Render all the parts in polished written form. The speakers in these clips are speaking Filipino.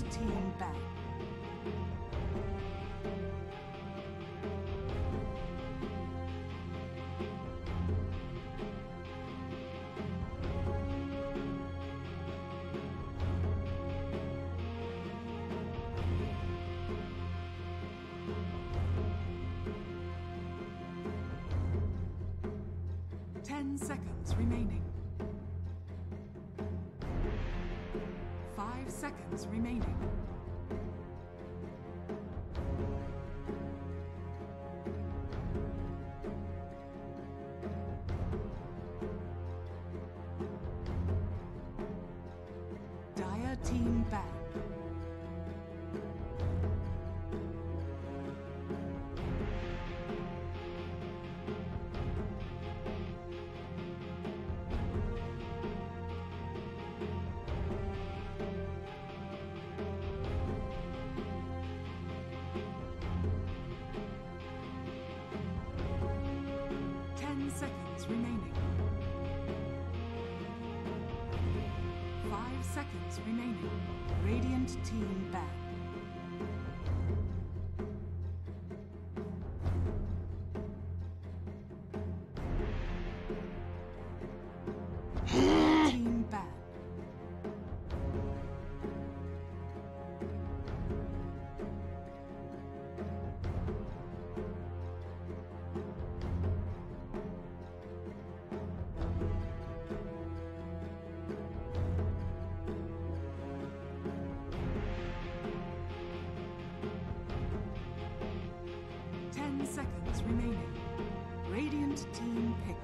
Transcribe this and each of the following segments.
team back. Seconds remaining. 5 seconds remaining. Dire team back. Seconds remaining. 5 seconds remaining. Radiant team back. Team back. Seconds remaining. Radiant team pick.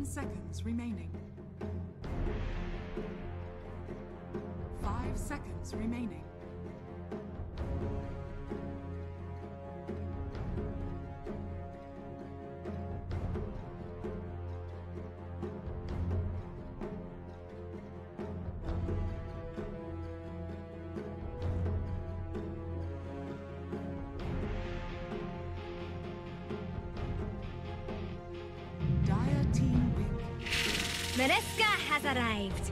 Seconds remaining. 5 seconds remaining. Dire team pick. Maresca has arrived.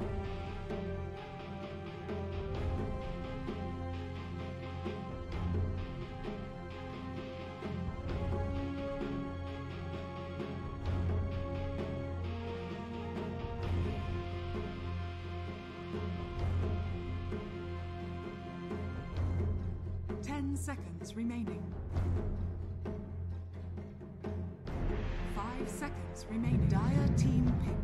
Seconds remaining. 5 seconds remaining. Dire team pick.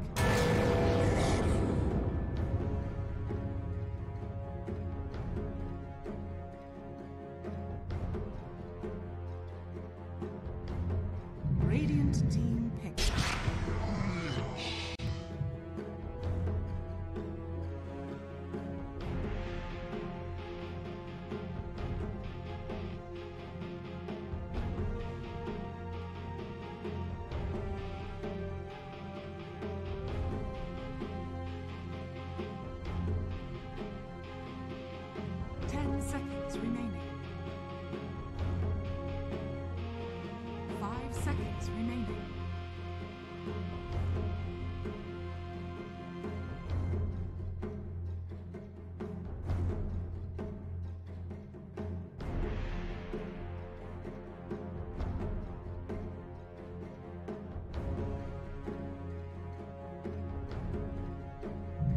Radiant team pick. Seconds remaining. 5 seconds remaining.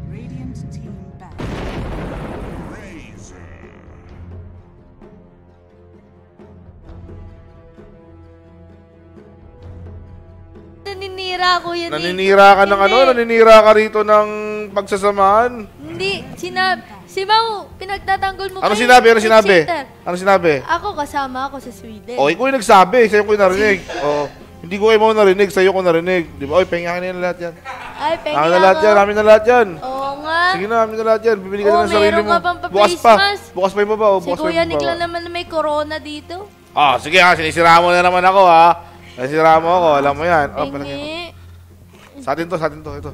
Radiant team back. Naninira ko yan. Naninira ka ng ano? Naninira ka rito ng pagsasamahan? Hindi. Si Mau, pinagtatanggol mo ano kayo. Sinabi? Ano sinabi? Ano sinabi? Ako, kasama ako sa Sweden. O, ikaw yung nagsabi. Sa'yo ko yung narinig. O, hindi ko kayo mo narinig. Sa'yo ko narinig. Di ba? Oy, pengakin na yan lahat yan. Ay, pengakin na lahat yan. Amin na lahat yan. Oo nga. Sige na, amin na lahat yan. Bibili ka na ng sarili mo. Meron ka pang Bukas pa. Bukas pa yung baba. Si Kuya Nick lang naman may corona dito. Ah, sige ha. Sinisira mo na naman ako ha. Sinisira mo ako. Alam mo yan. Oh, Pingi. Sa atin to, ito.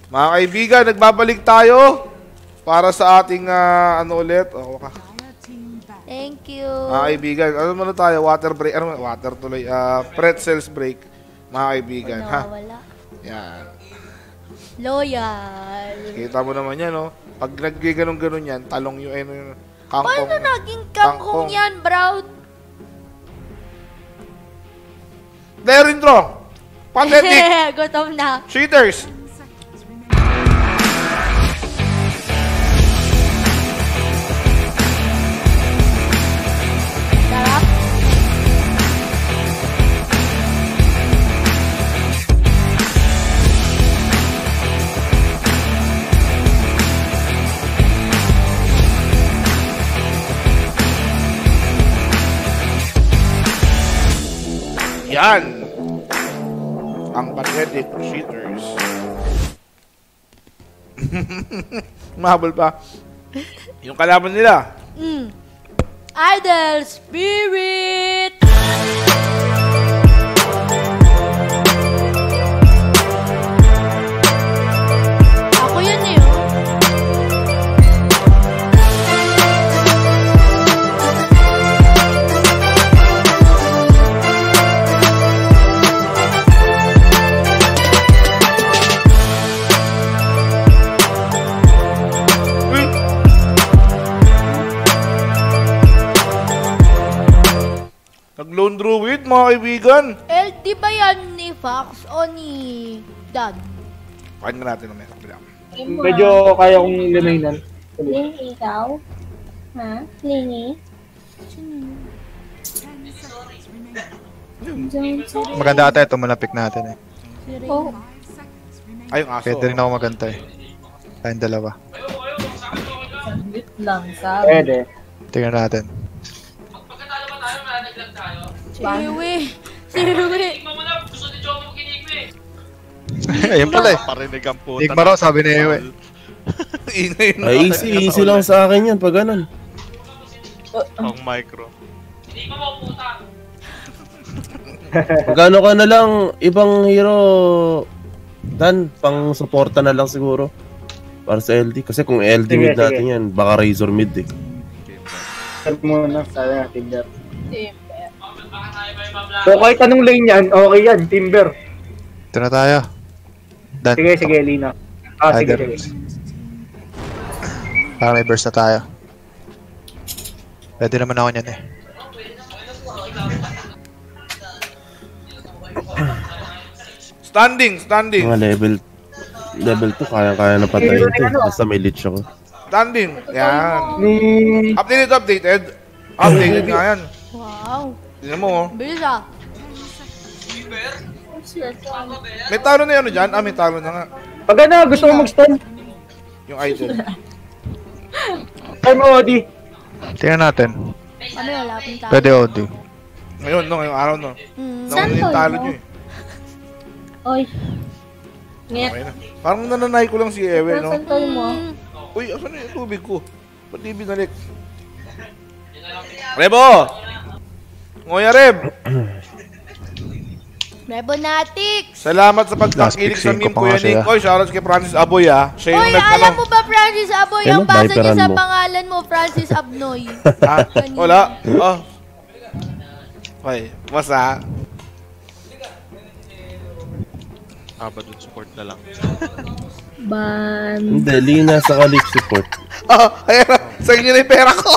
Mga kaibigan, nagbabalik tayo para sa ating ano ulit. Waka. Dire team back. Thank you. Mga kaibigan, ano muna tayo? Water break, water tuloy, pretzels break. Mga kaibigan, ha? Wala. Yan. Loyal. Kita mo naman yan, no? Pag nag-ganon yan, talong yung ano yung kangkong. Paano naging kangkong yan, Brown? Player intro! Pathetic! Gutom na. Cheaters! 10 seconds remaining. Sarap. Yan! Ang pathetic cheaters. Mahabol pa. Yung kalaban nila. Idol Spirit! Ako yun eh. Nag-lone druid, mga kaibigan. LD ba yan ni Fox o ni Dad? Kain na natin ang meron. Medyo kaya kong linainan. Lingy ikaw? Ha? Lingy? 10 seconds remaining. Maganda ata ito, malapik natin eh. Oh, 5 seconds remaining. Ay, yung aso. Pwede rin ako magantay. Tayong dalawa. saglit lang, Pwede. Tingnan natin. Siwi! Siwi! Ayun pala eh. Parinig ang puta. Nigma raw, sabi ni Ewe. Ingay na. Ay, easy lang sa akin yan pag ganun. Ang micro. Magano ka na lang, ibang hero, Dan, pang suporta na lang siguro. Para sa LD. Kasi kung LD Sige, mid sige. natin yan, baka Razor mid eh. Start muna. Sana Timber. So kahit anong lane yan, okay yan. Timber. Ito na tayo. Dan. Sige, Lina. Sige. Either. Para may burst na tayo. Pwede naman ako niyan eh. Standing. Mga level 2, kaya na patayin ito. Basta may leech ako. Standing. Yan. Ni... Updated. Updated nga yan. Wow! Tignan mo, oh. Bilis ah! May talo na yan dyan. May talo na nga. Pag ano, gusto mo mag-stun? Yung idol. Try mo, Odi. Tingnan natin. Kami wala pong tao. Pwede OD. Ngayon, no? Ngayong araw, no? Saan Yung to, talo no? nyo eh. Oy. Nget, Okay na. Parang nananay ko lang si Ewe, no? nasan toy mo? Uy, asan na yung tubig ko? Ba't di binalik? Rebo! Ngoya, Reb! Rebonatics! Salamat sa pagkakilig Last sa pick meme, ko pa Kuya nga siya. Nick. Oy, shoutout kay Francis Aboy, ah. Siya Uy, yung nag-ano. alam mo ba Francis Aboy? Kailan Ang basa niya diaperan sa mo? pangalan mo, Francis Abnoy. Ah, wala. Oh. Okay, basta. Aba dun support na lang. Ban. Hindi, Lina sa leech support. Oh, ayan na. Sa inyo na yung pera ko.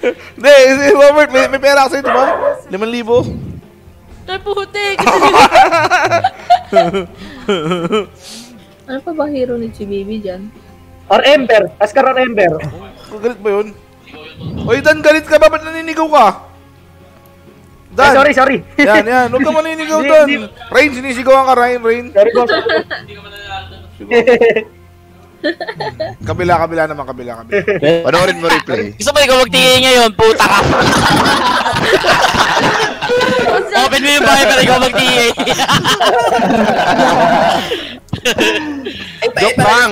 Hindi, si Robert, may pera ako sa'yo, di ba? 5,000. Ay, putik! Ano pa ba hero ni Chibibi dyan? Or Ember. Askar or Ember. Galit ba yun? Oy, Dan, galit ka ba? Ba't naninigaw ka? Dan! Sorry. Yan. Huwag ka maninigaw, Dan. Rain, sinisigawan ka, Rain. Sorry, boss. Kabila naman. Panoorin mo replay. Gusto mo ikaw magtingin ngayon, puta ka! Open mo yung bahay para ikaw magtingin. Joke lang.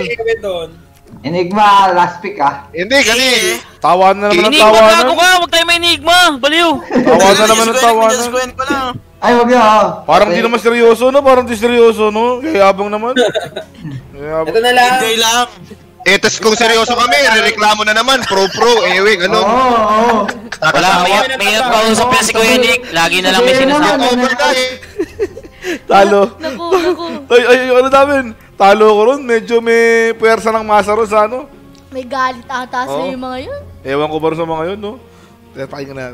Enigma, last pick ah. Hindi, kasi Tawan na naman ang Enigma, tawanan. gago ka! Huwag tayo may enigma! Baliw! Tawanan naman ang tawanan. Ay, wag na. Parang di naman seryoso, no? Parang di seryoso, no? Yayabang naman. Yayabang. Ito na lang. Enjoy lang. Eh, tas kung seryoso kami, rereklamo na naman. Pro, ewing, ano? Oo. Wala, may pausap yan si Kuya Nick. Lagi na lang may sinasabi. Talo. Naku. Ay, ano namin? Talo ko ron. Medyo may puwersa ng masa ron sa ano. May galit ata sa Oo. yung mga yun. Ewan ko ba rin sa mga yun, no? Pakin na.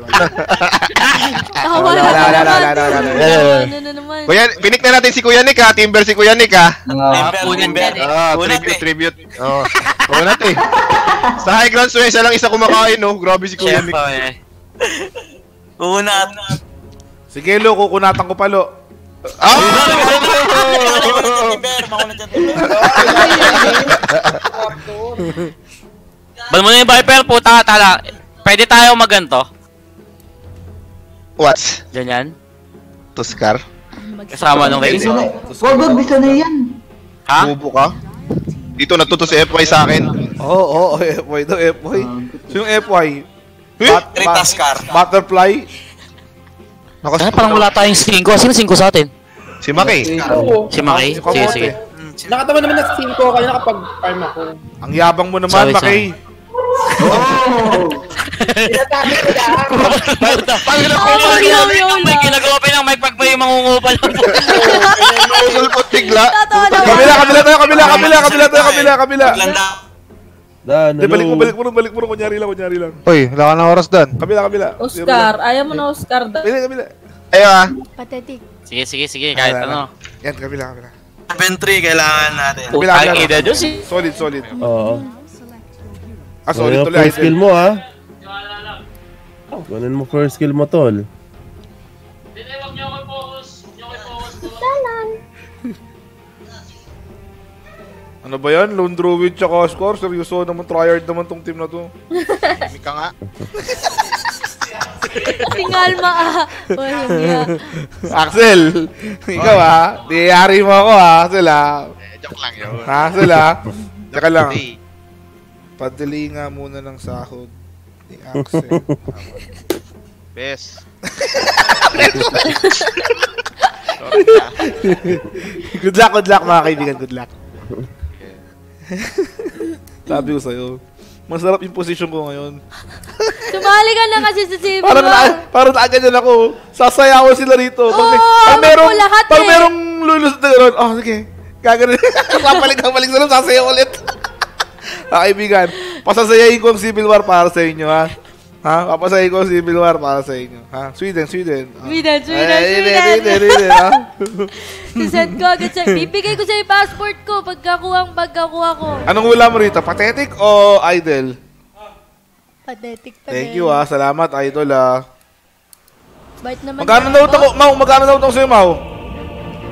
Tawa Wala. Ano na naman. Kuya, pinik na natin si Kuya Nick, ha? Timber si Kuya Nick, ha? Timber. Tribute. Oo. Oo natin. Sa high ground siya lang isa kumakain, no? Grabe si Kuya Nick. Unat. Sige, Lo, kukunatan ko palo. Ban mo na yung Viper, puta tala. Pwede tayo maganto. What? Ganyan. Tuskar? Kasama nung race. Wag, bisa na yan. Ha? Bubo ka? Dito natuto si FY sa akin. Oo, FY daw, FY. So yung FY? Tuskar. Butterfly? Parang wala tayong 5. Sino 5 sa atin? Si Maki. Si Maki? Sige. Nakatawa naman na 5 kayo nakapag-farm ako. Ang yabang mo naman, Maki. Sinasabi ko lang. May ginagawa pa yung mic pag pa yung mangungupal lang po. Sulpot bigla. Kabila. Dan, Balik mo, kunyari lang. Uy, wala ka na oras Dan. Kabila. Oscar, ayaw mo na Oscar. Kabila. Ayaw, Pathetic. Sige, kahit ano. Yan, kabila. Inventory kailangan natin. Ang ida Diyos eh. Solid. Oo. Solid tuloy. First skill mo, ha? Kunin mo first skill mo, tol. Ano ba yan? Lone Druid tsaka score? Seryoso naman, tryhard naman tong team na to. Mika nga. Tingalma Axel! Ikaw niyayari mo ako Axel Joke lang yun. Axel Tsaka lang. Padali nga muna ng sahod ni Axel. Best. Good luck mga kaibigan, good luck. Sabi ko sa'yo, masarap yung position ko ngayon. Sumali ka na kasi sa CV mo. Parang nakaganyan ako. Sasayawan sila rito. Pag merong lulusot na gano'n, sige. Gagano'n. Kapalik sila, sasayaw ulit. Kaibigan, pasasayahin ko ang Civil War para sa inyo, ha? Papasayahin ko ang Civil War para sa inyo, ha? Sweden. Sweden. Sisend ko agad sa'yo. Bibigay ko sa'yo yung passport ko pagkakuha ko. Anong hula mo rito? Pathetic o idol? Pathetic pa Thank you, salamat, idol, Bait naman. Magkano daw ito, Mau? Magkano daw ito sa'yo, Mau?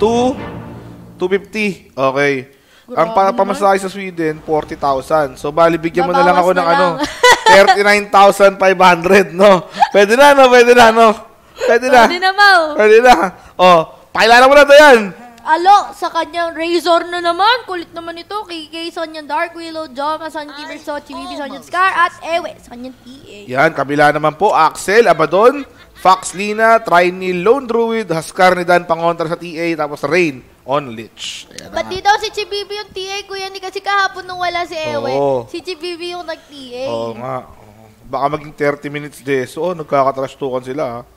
250. Okay. Ang pamasahe sa Sweden, 40,000. So, bali, bigyan mo na lang ako ng 39,500, no? Pwede na, no? Pwede na, Mau. Pwede na. Pakilala mo na ito yan. Alo, sa kanyang Razor na naman. Kulit naman ito. KK, sa kanyang Dark Willow, Joma, sa kanyang Kimber Sochi, Bibi, sa kanyang Scar, at Ewe, sa kanyang TA. Yan, kabila naman po, Axel, Abaddon, Fox Lina, Trinil, Lone Druid, Huskar ni Dan Pangontra sa TA, tapos Rain on Lich. Ba't di daw si Chibibi yung TA, Kuya Ni? Kasi kahapon nung wala si Ewe, si Chibibi yung nag-TA. Oo nga. Baka maging 30 minutes din. So, nagkakatrastukan sila,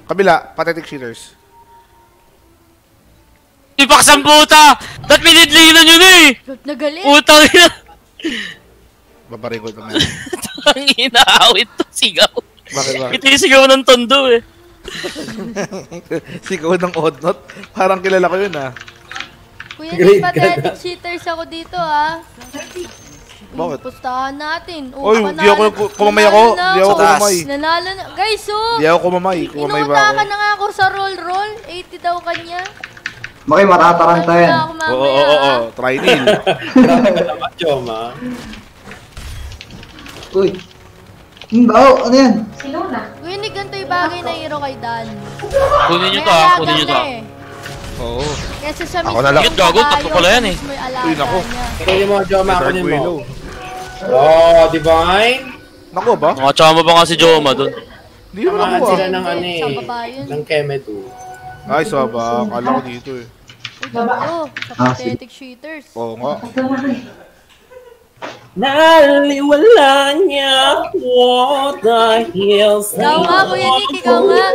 Kabila, Pathetic Cheaters. Ipak sa puta! Ba't minidlinan yun eh? Nagalit. Utang ina. Babaring ko ito nga. Ang inaawit to, sigaw. Bakit? Ito yung sigaw ng tondo eh. Sigaw ng Odnot? Parang kilala ko yun Kuya Ni, Pathetic Cheaters ako dito Bakit? Pustahan natin. Oy, di ako kumamay ako. Di ako kumamay. Nanalo na. Guys, Di ako kumamay. Kumamay ba ako? Inuuta ka na nga ako sa roll. 80 daw kanya. Maki, matataranta yan. Oo. Trinil. Joma. Uy. Ano yan? Kuya Ni, ganito yung bagay na hero kay Dan. Kunin nyo to kunin nyo to. Oo. Kasi sa Ako na lang. Bakit gago? Tatlo pala yan eh. Uy, nako. Kunin mo, Joma, kunin mo. Divine. Nako ba? Mga tsama ba nga si Joma dun? Hindi naman ako sila ng Sa baba yun. ng Kemetu. Ay, saba. Akala ko dito eh. Oo, sa pathetic cheaters. Oo nga. Naliwala niya ako dahil sa... Ikaw nga, Kuya Nick, ikaw nga.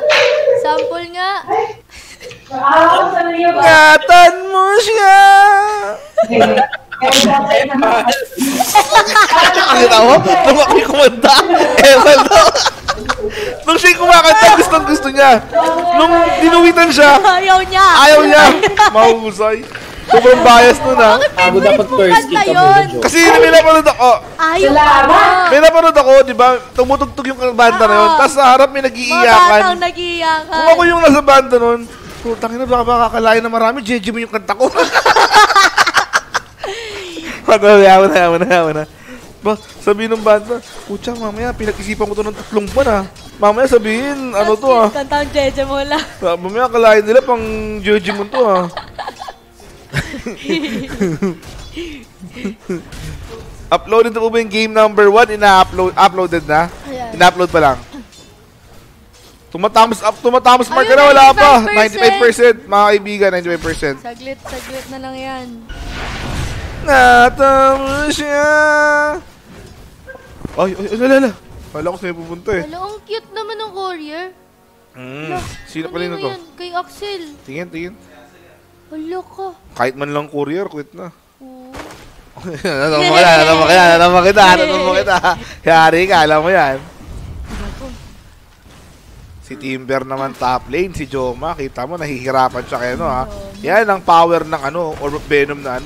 Sample nga. Ingatan mo siya! Ang tawa, nung ako'y kumanta, Ewan daw. Nung siya'y kumakanta, gustong-gusto niya. Nung dinuwitan siya, Ayaw niya. ayaw niya. Mahusay. Sobrang bias nun ha. Bago dapat first kick ka muna, Jo. Kasi may napanood ako. Ayaw ka. May napanood ako, di ba? Tumutugtog yung banda na yun. Tapos sa harap may Mga nag-iiyakan. batang nag-iiyakan. Kung ako yung nasa banda nun, putang ina, baka makakalain na marami. Jeje mo yung kanta ko. Yaman na. Ba, sabihin ng banda, putya, mamaya, pinag-isipan ko to ng 3 buwan ha. Mamaya sabihin, ano to ha. Kanta ang Jeje mo lang. Mamaya kalain nila pang jeje mo to ha. Uploaded na po ba yung game number 1? Uploaded na? Ayan. Ina-upload pa lang. Tumatamos mark na, wala pa. 95%, mga kaibigan, 95%. Saglit na lang yan. Natamo siya. Ay, lala. Kala ko sa'yo pupunta eh. Wala, ang cute naman ng courier. Sino pala na to? Yan? Kay Axel. Tingin. Wala ka. Kahit man lang courier, quit na. Oo. Alam mo kita. Yari ka, alam mo yan. Si Timber naman top lane, si Joma, kita mo, nahihirapan siya kayo, no, ha? Yan ang power ng or Venom na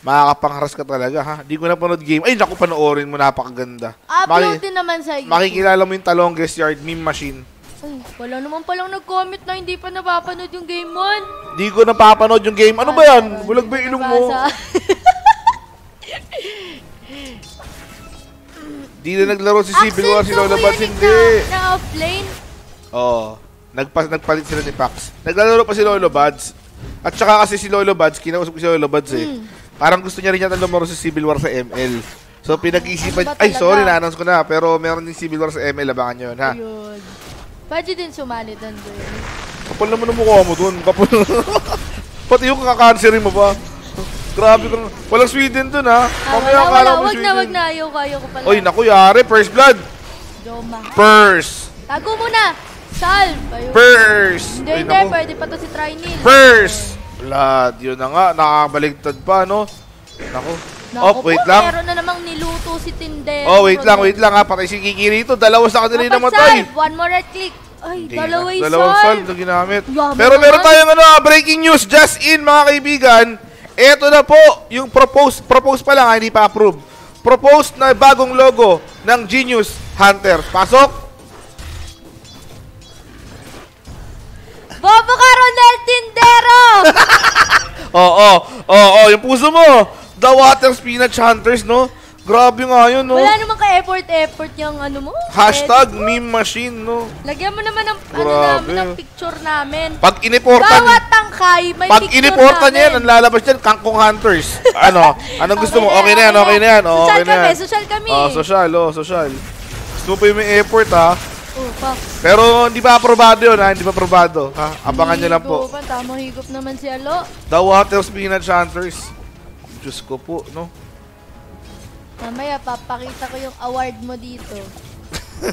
makakapangharas ka talaga, ha? Di ko na panood game. Ay, naku, panoorin mo, napakaganda. Upload din naman sa YouTube. Makikilala mo yung Longest Yard meme machine. Ay, wala naman palang nag-comment na hindi pa napapanood yung game 1. Di ko napapanood yung game. Ano ba yan? Bulag ba yung ilong mo? Di na naglaro si Civil War, si Lola Buds, hindi. Na offlane? Oo. Nagpalit sila ni Pax. Naglalaro pa si Lolo Buds. At saka kasi si Lolo Buds, kinausap ko si Lolo Buds eh. Parang gusto niya rin yata lumaro si Civil War sa ML. So pinag-isipan, ay sorry, na-announce ko na. Pero meron din Civil War sa ML, abangan nyo yun, ha? Ayun. Pwede din sumali doon. Kapal naman ang mukha mo doon. Kapal. Pati yung kakakanserin mo ba? Grabe ka. Walang Sweden doon, ha? Wag na. Ayaw ko pala. Oy, naku, yari. First blood. Joma. First. Tago muna. Salve. First. Hindi. Pwede pa to si Trinil. First. Blood. Yun na nga. Nakabaligtad pa, no? Naku. Wait lang. Meron na namang niluto si Tinder. Wait lang, ha? Patay si Kiki rito. Dalawa sa kanila yung namatay. One more right click. Ay, dalawang salve na ginamit. Pero meron tayong breaking news. Just in, mga kaibigan. Eto na po, yung propose pa lang, hindi pa approve. Proposed na bagong logo ng Genius Hunter. Pasok! Bobo ka, Ronel Tindero! Oo, yung puso mo. The Water Spinach Hunters, no? Grabe nga yun, no? Wala naman ka-effort yung ano mo. Hashtag meme machine, no? Lagyan mo naman ng, ng picture namin. Pag iniportan, bawat tangkay, may pag picture iniportan namin. yan, ang lalabas dyan, Kangkong Hunters. Anong gusto mo? Okay na yan. Social kami. Social. Gusto mo pa yung may effort, ha? Pa. Pero hindi pa aprobado yun, ha? Hindi pa aprobado, ha? Abangan nyo lang po. Tamang higop naman si Alo. The Water Spinach Hunters. Diyos ko po, no? Mamaya, papakita ko yung award mo dito.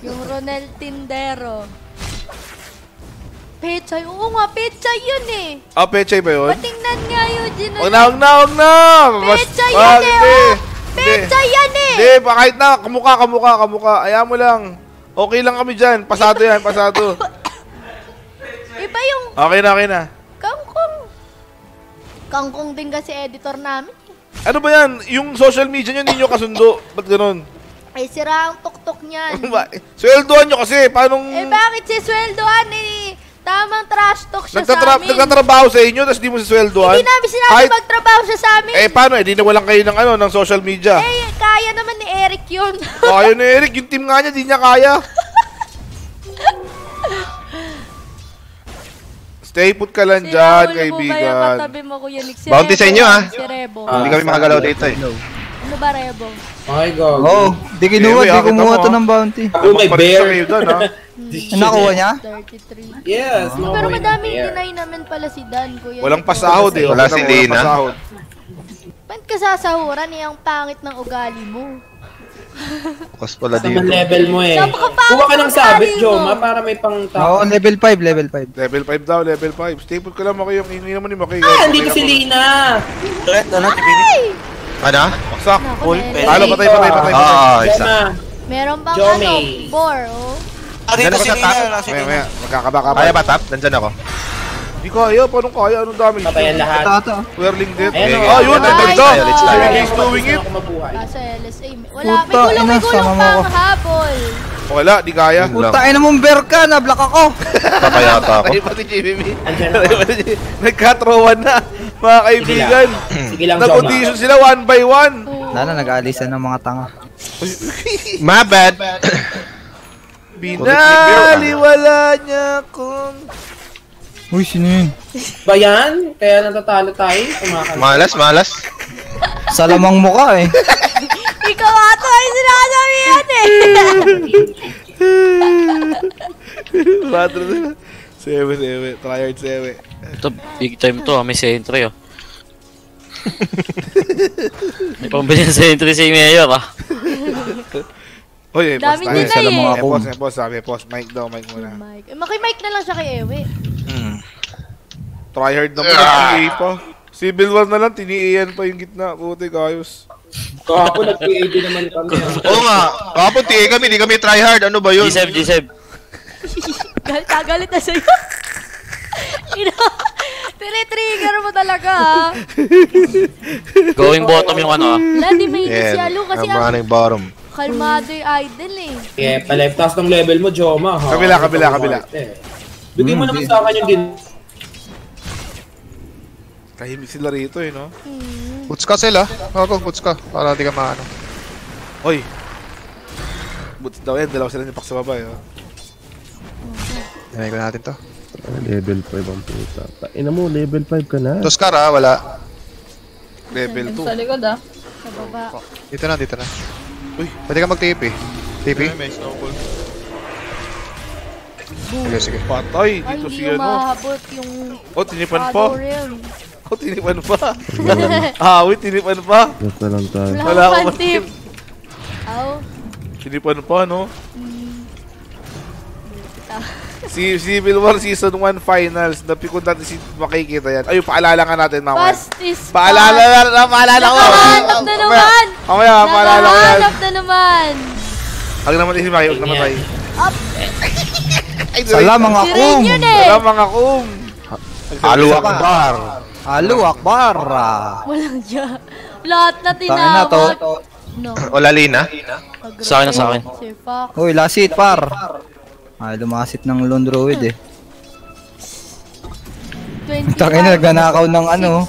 Yung Ronel Tindero. Pechay. Oo nga, Pechay yun eh. Pechay ba yun? Patingnan nga yun. Wag na. Pechay yan eh. Pechay yan eh. Hindi, kahit na. Kamukha. Ayaw mo lang. Okay lang kami dyan. Pasado yan, pasado. Iba yung... Okay na. Kangkong din kasi editor namin. Ano ba yan? Yung social media nyo, hindi nyo kasundo. Ba't ganun? Ay, sira ang tuktok niyan. Sweldoan nyo kasi. Paanong... bakit si sweldoan eh? Tamang trash talk siya sa amin. Nagtatrabaho sa inyo, tapos di mo si sweldoan. Hindi namin sinabi magtrabaho siya sa amin. Paano? Di nawalan kayo ng social media. Kaya naman ni Eric yun. Kaya ni Eric. Yung team nga niya, di niya kaya. Stay put ka lang dyan, kaibigan. Bounty sa inyo, ha? Si Rebo. Hindi kami makagalaw dito, eh. Ano ba, Rebo? Okay, go. Di kumuha to ng bounty. Oh, may bear. Nakuha niya? 33. Yes, Pero madaming deny naman pala si Dan, kuya. Walang pasahod eh. Wala si Lina. Ba't ka sasahuran eh, ang pangit ng ugali mo? Bukas pala Sa dito. level mo eh. Napakapangit Kuha ka ng ng sabit, ugali Joma, mo. para may pang Oo, level 5, level 5. Level 5 daw, level 5. Staple ko lang ako yung ingin naman ni Maki. Andito si Lina! Ano? Baksak. Full Halo, patay. Isa. Meron bang Jommy. ano, bore, oh. Dito si Lina. Maya, magkakabaka pa. Kaya ba tap? Nandyan ako. Hindi kaya, paano kaya? Anong damage? Patayan lahat. Whirling death. Ayan, Ah, yun, Ay, ang ganda. let's try. He's doing it. Nasa LSA. Wala, Puta, may ina, gulong sama mo pang ako. habol. Wala, di kaya. Puta, ina mong bear ka, nablock ako. Papayata ako. Tayo pa si JBB. Nagkatrowan na, mga kaibigan. Sige lang, Joma. Nag-audition sila 1 by 1. Lala, nag-aalisan ng mga tanga. My bad. Binaliwala niya kung... Uy, sino yun? Ba yan? Kaya natatalo tayo? Kumakanta. Malas. Salamang mukha eh. Ikaw ato ay sinasabihan eh. Batro na. Sewe. Tryhard sewe. Ito, big time to, may sentry, oh. May pambili ng sentry si Mayor, ah. Oy, Dami tayo. din na eh. Boss, sabi, boss. Mic daw, mic muna. Maki-mic na lang siya kay Ewe. Tryhard naman ang TA pa. Civil War na lang, tiniiyan pa yung gitna. Puti, ayos. Kahapon nag-PAD naman kami. Oo nga. Kapag tingin kami, di kami tryhard. Ano ba yun? G7. Galit na sa'yo. Tinitrigger mo talaga, ha? Going bottom yung ano, ah. Wala, di may si Alu kasi I'm running bottom. kalmado yung idol eh. Yeah, pa-left taas ng level mo, Joma. Ha? Kabila. Bigay mo naman sa akin yung din. Tahimik sila rito eh, no? Boots ka sila. Ako, boots ka. Para di ka maano. Oy. Boots daw yan, dalawa sila nipak sa baba, eh. Hinay ko natin to. Level 5 ang puta. Ina mo, level 5 ka na. Tuskar ah, wala. Level 2. Sa likod ah. Sa baba. Dito na. Uy. Pwede ka mag-TP. TP? May snowball. Sige. Patay, Ay, dito hindi si yung ano. mahabot yung Oh, tinipan shadow pa. realm. Oh, tinipan pa. Wait, tinipan pa. Basta lang tayo. Wala akong tip. Aw. Tinipan pa, no? Si Civil War Season 1 Finals, napikon natin si makikita yan. Ayun, paalala nga natin, mamaya. Fast is Paalala ko. Nakahanap na naman. Mamaya, paalala ko yan. Nakahanap na naman. Huwag naman si Maki, huwag namatay. Up. Salamang Si akum. Rain yun eh. Salamang akum. Halo akbar. Halo akbar. Walang dya. Lahat na Tayo na to. tinawag. No. Wala Lina? Sa akin. Si Fox. Uy, lasit par. Ay, lumasit ng Lone Druid eh. 25. Takay na, nagnanakaw ng ano.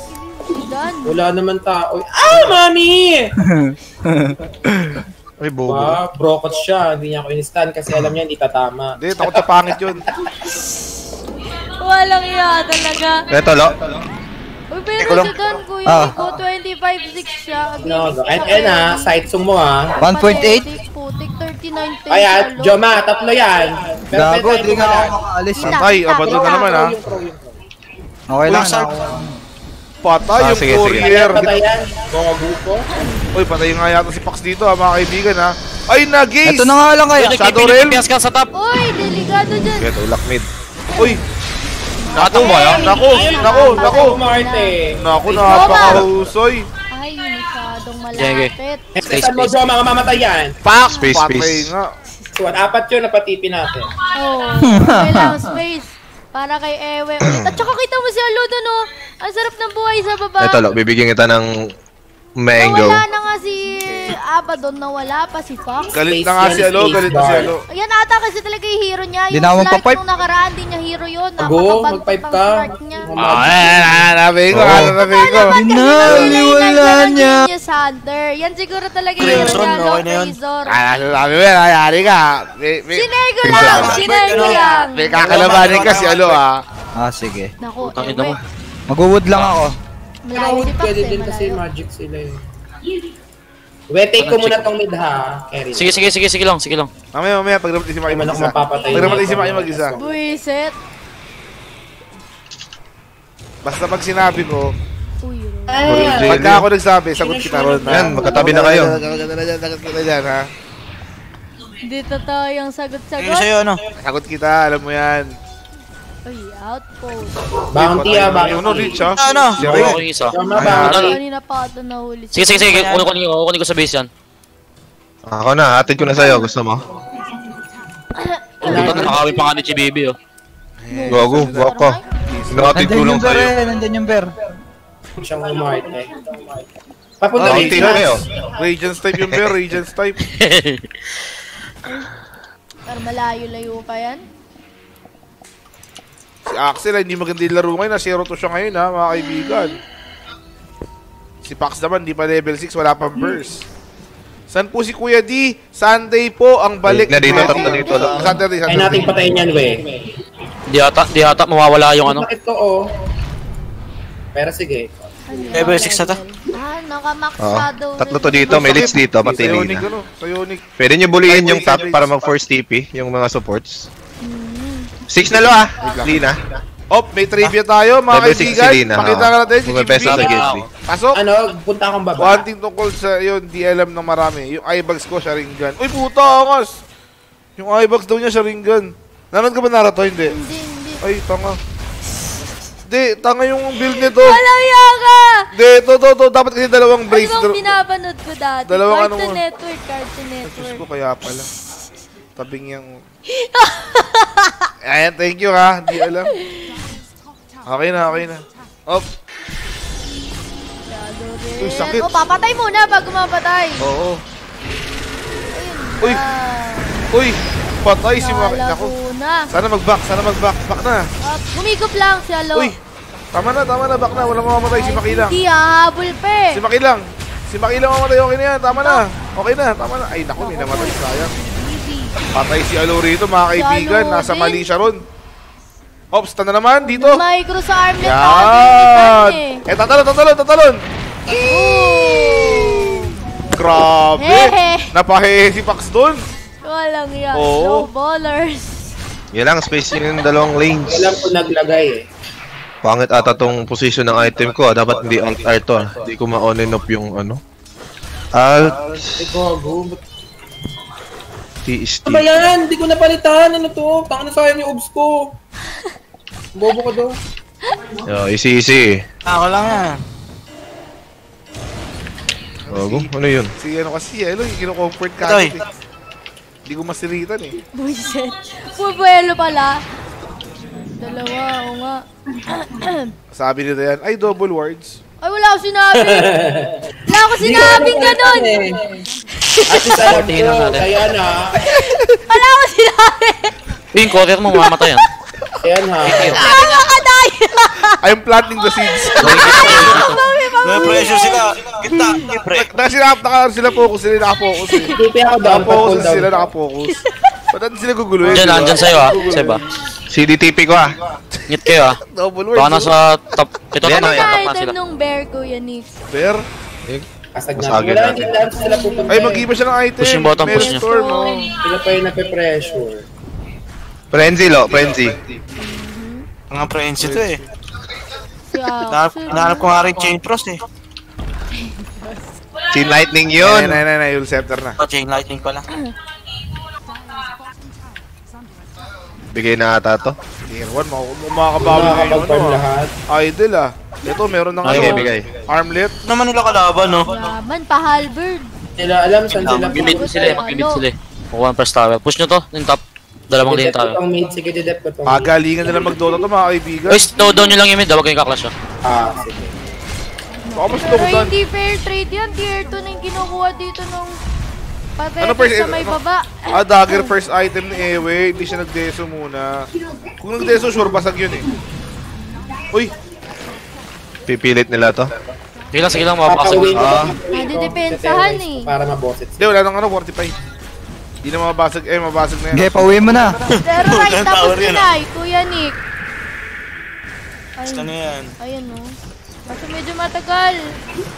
Dan. Wala naman tao. Ah, mami! Ay, bobo. Brokot siya. Hindi niya ako in-stand kasi alam niya hindi tatama. Hindi, takot sa pangit yun. Walang iya talaga. Ito, lo. Uy, pero sa Dan, kuya ko, 25-6 siya. No, and side-song mo ha. 1.8? Putik, 39 tayo. Ayan, Joma, tatlo yan. Gago, di nga ako makaalis eh. Patay, abandon na naman, ha? Okay lang. Patay yung sige. courier. Patayan, gogo ko. Uy, patay nga yata si Pax dito, ha, mga kaibigan, ha? Ay, nag-ace! Ito na nga lang kaya. Shadow Realm. Pias ka sa top. Uy, delikado dyan. Get ulak mid. Uy! Nakatang ba yan? Naku! Marte. Naku, napakahusoy. Ay, masyadong Sige. malapit. Saan mo, Joma, mamamatay yan. Pax! Space. Patay nga. So, 4 yun, napatipi natin. Oh, kailangan space. Para kay Ewe ulit. At saka kita mo si Alo doon, oh. Ang sarap ng buhay sa baba. Ito, lo. Bibigyan kita ng mango. Nawala na nga si Abaddon, nawala pa si Fox. Galit na nga si Alo, galit na si Alo. Ayan ata kasi talaga yung hero niya. Yung Dinawang Slark pa-pipe. nung nakaraan, di niya hero yun. Go, mag-pipe ka. Hanapin ko. Binaliwala niya. Sander. Yan siguro talaga yung hero niya, no? Razor. Sabi mo, nangyari ka. Sinego lang. May kakalabanin ka si Alo, ha? Ah, sige. Naku, Tangina mo. Ewe. Mag-wood lang ako. Malayo si Fox Pwede eh, din kasi malayo. magic sila eh. Take ko muna tong mid ha, Kerry. Sige lang. Mamaya, pag namatay si Maki mag-isa. mapapatay Pag namatay niya. si Maki mag-isa. Buisit. Basta pag sinabi ko, Uy, pagka ako nagsabi, sagot kita ron. Yan, magkatabi na kayo. Sagot kita dyan, ha? Hindi totoo yung sagot-sagot. Ano sa'yo, ano? Sagot kita, alam mo yan. Uy, outpost. Bounty Yung bounty. ano, Rich, ha? Ano? Si Ako Ray. yung isa. Kanina pa ito nahuli. Sige. Kunin ko sa base yan. Ako na, atid ko na sa'yo. Gusto mo? Ito, nakakawin pa nga ni Chibibi, oh. Gago, wako. Sinatid ko lang sa'yo. Nandyan yung bear. Siyang umarte. Papunta Bounty rin na kayo. Radiance type yung bear, Radiance type. Pero malayo-layo pa yan. Si Axel, hindi maganda yung laro ngayon. Na 0-2 siya ngayon, ha, mga kaibigan. Si Pax naman, di pa level 6, wala pang burst. San po si Kuya D? Sunday po ang balik. Na dito, tatlo dito. Saturday. Ay natin patayin yan, we. Di ata mawawala yung ano. Bakit to, oh? Pero sige. Level 6 na to. Nakamax Oo. shadow. Tatlo to dito, may leads dito, pati Sa Ionic, Lina. ano? Sa Ionic. Pwede nyo bulihin yung top para mag-force TP, yung mga supports. 6 na lo Lina. Oh, may trivia tayo, mga Level 6 si kaibigan. Lina. Pakita ka natin si Bumipesa sa Chibi. Gilby. Pasok. Ano, punta akong baba. One thing tungkol sa yun, di alam ng marami. Yung eyebags ko, Sharingan. Uy, puta, angas! Yung eyebags daw niya, Sharingan. Nanood ka ba Naruto? Hindi. Hindi. Ay, tanga. Hindi, tanga yung build nito. Walang yaka! Hindi, to. Dapat kasi dalawang Ano brace. bang pinapanood ko dati? Dalawang ano Cartoon mo. Network. Diyos ko, kaya pala. Tabing yung... Ayan, thank you ha. Di alam. Okay na. Op. Shadow rin. Uy, sakit. Oh, papatay muna pag mapatay. Oo. Ayun Uy. na. Uy, patay si Maki. Naku. Nalabo na. Sana mag-back. Back na. Humigop lang si Alo. Uy. Tama na. Back na. Walang mamamatay si Maki lang. Hindi, hahabol pa eh. Si Maki lang mamatay. Okay na yan. Tama na. Okay na. Ay, naku. May namatay. Sayang. Patay si Alo rito, mga kaibigan. Nasa mali siya ron. Ops, na naman dito. Micro sa armlet. Yan. Tatalon. Grabe. Hehe. Napahehe si Pax doon. Walang yan. Oo. No ballers. Yan lang, space yung dalawang lanes. Alam ko naglagay eh. Pangit ata tong position ng item ko. Dapat hindi alt-R to. Hindi ko ma-on and off yung ano. Alt. Gago. TST. Ano ba yan? Hindi ko napalitan. Ano to? Tanga na sayang yung obs ko. Bobo ka daw. Yo, easy. Ako lang yan. Gago, ano yun? Si ano kasi, yung kino-comfort ka. Itoy. Hindi ko masiritan eh. Buisit. Pubuelo pala. Dalawa, o nga. Sabi nito yan, ay double wards. Ay, wala akong sinabi. Wala akong sinabing ganun. At least alam ko, kaya na. Wala akong sinabi. Yung quarter mo, mamamatay yan. Ayan ha. Ay, makadaya. I'm planting the seeds. May pressure sila. Kita, pre. Sila focus, sila naka-focus eh. Pipi ako down, Naka-focus sila, naka-focus. Ba't natin sila guguluhin? Andyan sa'yo ah. Sa'yo ba? CDTP ko Ngit kayo ah. Double wards. Baka nasa top. Ito Yan, top yan. na Item sila. nung bear ko, Yannick. Bear? Kasag Masagin na. Wala, natin. hindi lang sila pupunta. Ay, mag-iba siya ng item. Push yung bottom, Meron push niya. storm, oh. Sila pa yung nape-pressure. Frenzy, Frenzy. Mga friends ito eh. Kaya, Hinahanap ko nga rin Chain Frost eh. Chain Lightning yun. Nay, yung scepter na. Chain Lightning pala. Bigay na ata to. Tier 1, makakabawi na yun. Makakapag-farm lahat. Idol ah. Ito, meron ng Bigay. armlet. Naman nila kalaban no? laban, pa-halberd. Sila alam saan sila Mag-bibit sila. Kukuha ang first tower. Push nyo to. Yung top. Dalawang lane tower. Itong mate, sige, didep ko itong Pagalingan na lang mag-Dota to, mga kaibigan. Uy, slow down nyo lang yung mid. Huwag kayong kaklash ah. sige. Baka mas Pero slow down. hindi fair trade yan. Tier 2 na yung kinukuha dito nung Ano pag sa may baba. Dagger first item ni Ewe. Hindi siya nag-deso muna. Kung nag-deso, sure basag yun eh. Uy! Pipilit nila to. Sige lang, mapapasag. Nadidepensahan eh. Para mabosit. Hindi, wala nang 45. Hindi na mabasag. Mabasag na yan. Okay, pauwi mo na. Pero right tapos Pinay, Kuya Nick. Basta na yan. Ayan o. Kasi medyo matagal.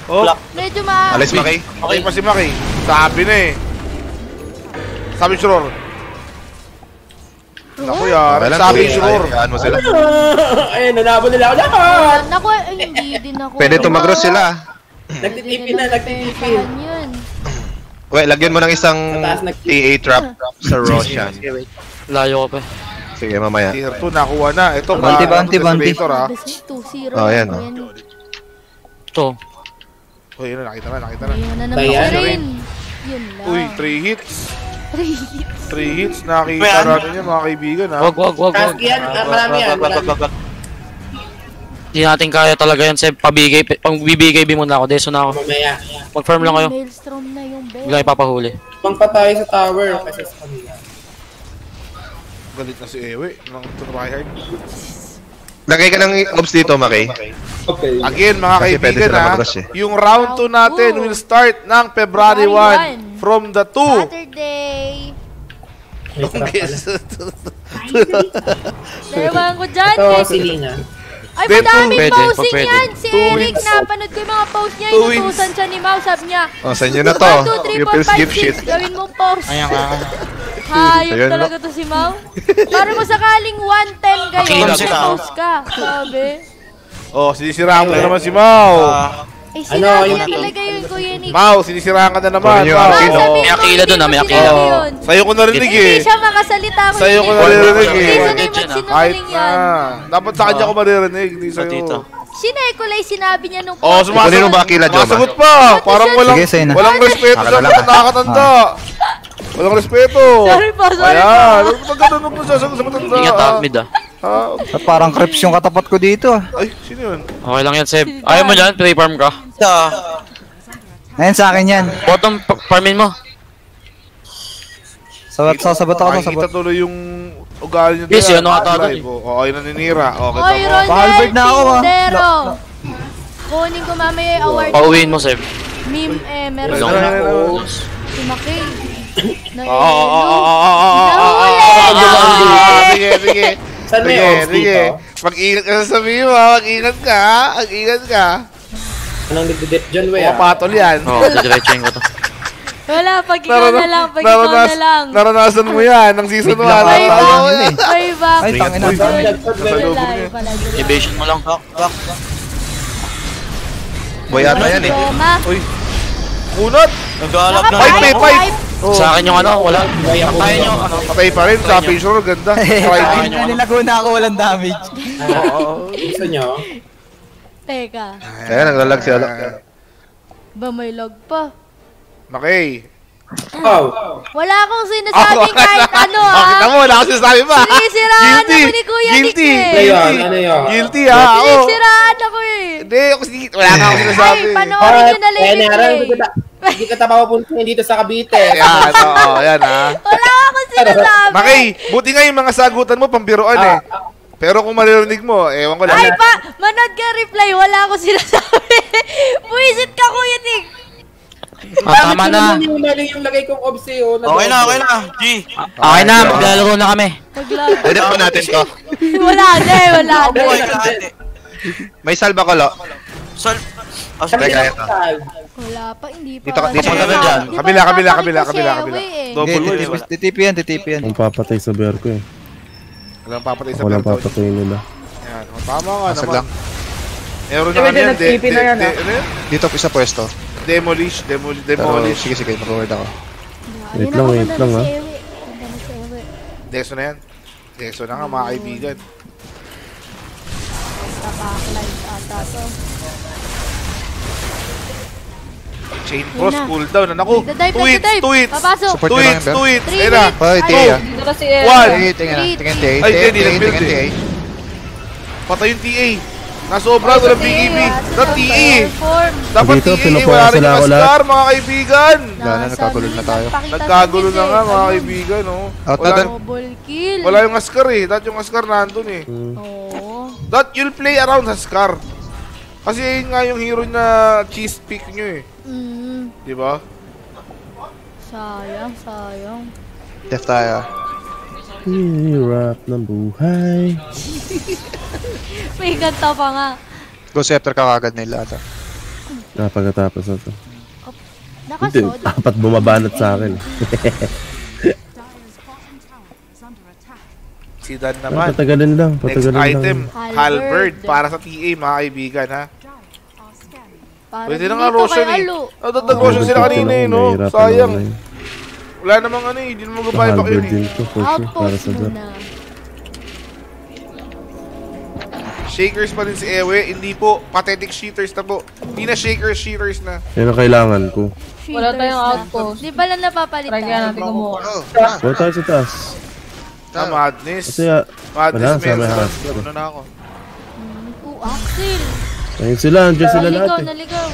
Oh, Medyo Alis Maki. Okay pa si Maki. Sabi na eh. Sabi Shuror. Naku yan. Sabi Shuror. Ano sila? Ayun, nanabo nila ako lahat. Naku, hindi din ako. Pwede tumagros sila. Nagtitipin na, nagtitipin. Wait, lagyan mo ng isang TA trap sa Roshan. Layo ko pa. Sige, mamaya. Tier 2 nakuha na. Ito Banti, banti, banti. Oh, yan. Ito. Oh, yun na. Nakita na. Ayun na naman si Rain. Yun lang. Uy, 3 hits. 3 hits. Nakita Ayan. natin yan mga kaibigan ha. Wag. Task yan, marami yan. Hindi natin kaya talaga yan, Seb. Pagbibigay muna ako. Deso na ako. Mamaya. Mag-farm lang kayo. Maelstrom na yung bell. Bigla ipapahuli. Pangpatay sa tower kasi sa kanila. Galit na si Ewe. Nang tryhard. Lagay ka ng obs dito, Maki. Okay. Again mga Kasi pwede kaibigan sila ha. mag-rush eh. Yung round 2 natin will start ng February 1 from the 2. Saturday. Ewan ko dyan. Ito, si Lina. Ay, Pwede, madaming pwede, posing pwede. yan. Si 2 Eric, wins. napanood ko yung mga post niya. 2 wins. Inutusan siya ni Mau. Sabi niya, Oh, sa inyo na to. 1, 2, 3, You 4, feels 5, give shit. 6. Gawin mong post. Ayan ka. Hayop Ayun, talaga to si Mau. Para mo sakaling 110 kayo, Makilam sila. post ka. Sabi. Oh, sinisiraan mo na naman si Mau. Eh, sinabi niya talaga yun, Kuya Nick. Mau, sinisiraan ka na naman. Kunin niyo Mau. ang Akilo. Sabihin May mo, Akila hindi dun, mo may sinabi Akila. yun. Sa'yo ko narinig Hindi eh. siya makasalita. Kuya Sa'yo ko Nick. naririnig Hindi eh. sanay Kahit magsinungaling na. yan. Dapat sa kanya ko maririnig, hindi sa'yo. Dito. Sinekulay sinabi niya nung Oh, Kunin mo ba Akila, Joma? sumasagot pa. Parang walang Sige, sa'yo na. walang respeto sa mga nakakatanda. Walang respeto. Sorry po. Ayan. Huwag ganun mo sa matanda. Ingat ha, mid ah. Ha? Parang creeps yung katapat ko dito. Ay, sino yun? Okay lang yan, Seb. Ayaw mo dyan, play farm ka. Ayun sa akin yan. Bottom, farmin mo. Sabat ako sa Nakikita sabat. tuloy yung ugali niya. Yes, doon. yun, ata doon eh. Oo, yun naninira. Okay, Oy, tama. Ronel Halberd na ako, ah. Tindero. Kunin ko mamaya yung award. Pauwiin mo, Seb. Meme, meron Wala. na Wala. ako. Si Maki. Sige. Saan may ops dito? Mag-ingat ka sa sabihin mo, mag-ingat ka. Mag-ingat ka. Anong nagdidip dyan, wey? Papatol yan. Oo, didiretsuhin ko to. Wala, pag ikaw na lang, pag ikaw na lang. Naranasan mo yan, ng season 1. Way back. Way back. Ay, tangina. Evasion mo lang. Boy ata yan eh. Uy. Unod. Nag-aalak na. Fight, mate, fight. Sa akin yung ano, wala. Patayin nyo, ano. Patay pa rin, sa Pishore, ganda. Friday. Nilaguna ako walang damage. Gusto nyo? Teka. Kaya naglalag si Alok. Ba may log pa? Makay. Oh. Wala akong sinasabing kahit ano Kita mo, wala akong sinasabi pa. Sinisiraan ako ni Kuya Nick Guilty. eh. Ano yun? Ano yun? Guilty ha. Oo. Sinisiraan ako eh. Hindi, wala nga akong sinasabi. Ay, panoorin nyo na lang Kaya yung naran, play. hindi ka tapapapunta dito sa Cavite. Yan, oo, yan ha. Wala akong sinasabi. Makay, buti nga yung mga sagutan mo, pambiroan eh. Pero kung maririnig mo, ewan ko lang. Ay pa, manood ka reply, wala akong sinasabi. Buisit ka, Kuya Nick. Tama na. Yung mali yung lagay kong obs eh. Okay na. G. Okay na, maglalaro na kami. Edit pa natin to. Wala na. May salba ko, Lo. Teka, ito. Wala pa, hindi pa. Dito ka na dyan. Kabila. Double win. Titipi yan. Ang papatay sa bear ko eh. Walang papatay sa Walang Bertol. papatay nila. Yan, tama nga Masag naman. lang. Meron na kami yan. Ano yan? Dito isa pwesto. Demolish. Pero sige, mag-word ako. Wait lang ha. Deso na yan. Deso na nga mga kaibigan. Backlight ata to. Chain cross, cooldown. Naku, tweets. Papasok. Support nyo lang yung bear. Tweets. 3 Ayun na. minutes. Hoy, Tia. Dito kasi Tingin Ay, hindi, nag-build eh. Patay yung TA. Nasobra, walang BKB. Not TA. Dapat Dito, TA, pinuposa wala rin sila yung ako lahat. Ascar, mga kaibigan. Wala na, nagkagulo na tayo. Nagkagulo na nga, mga kaibigan, oh. Out na doon. Double kill. Wala yung Ascar eh. Dahil yung Ascar nandun eh. Oo. That you'll play around Ascar. Kasi yun nga yung hero na cheese pick nyo eh. Diba? Sayang. Def tayo. Hirap ng buhay. May kanta pa nga. Go Scepter ka kagad nila ata. Pagkatapos na to. Hindi, Nakasod. dapat bumabanat sa akin. Si Dan naman. Patagalin lang, Next patagalin lang. item, Halberd para sa TA mga kaibigan ha. Pwede na nga Roshan eh. Nagtag-Roshan sila kanina eh no. Sayang. Wala namang ano eh, hindi naman magbabayad pa yun eh. Outpost muna. Shakers pa rin si Ewe, hindi po. Pathetic cheaters na po. Hindi na shakers, cheaters na. Yan ang kailangan ko. Wala tayong outpost. Di ba lang napapalitan? Try kaya natin kumuha. Wala tayo sa taas. Madness. Kasi Madness, wala, meron. sama Ano na ako. Axel. Ayun sila, andyan sila lahat eh. Naligaw.